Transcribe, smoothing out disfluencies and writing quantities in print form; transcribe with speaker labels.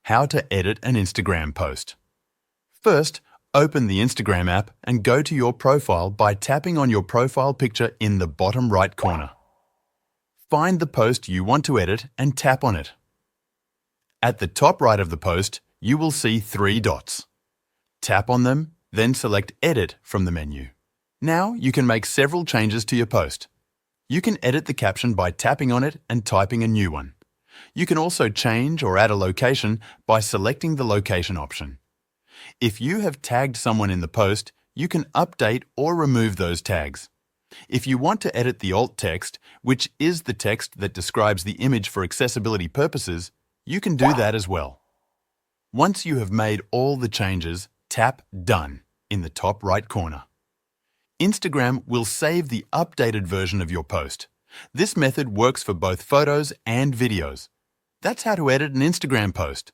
Speaker 1: How to edit an Instagram post. First, open the Instagram app and go to your profile by tapping on your profile picture in the bottom right corner. Find the post you want to edit and tap on it. At the top right of the post, you will see 3 dots. Tap on them, then select Edit from the menu. Now you can make several changes to your post. You can edit the caption by tapping on it and typing a new one. You can also change or add a location by selecting the location option. If you have tagged someone in the post, you can update or remove those tags. If you want to edit the alt text, which is the text that describes the image for accessibility purposes, you can do that as well. Once you have made all the changes, tap Done in the top right corner. Instagram will save the updated version of your post. This method works for both photos and videos. That's how to edit an Instagram post.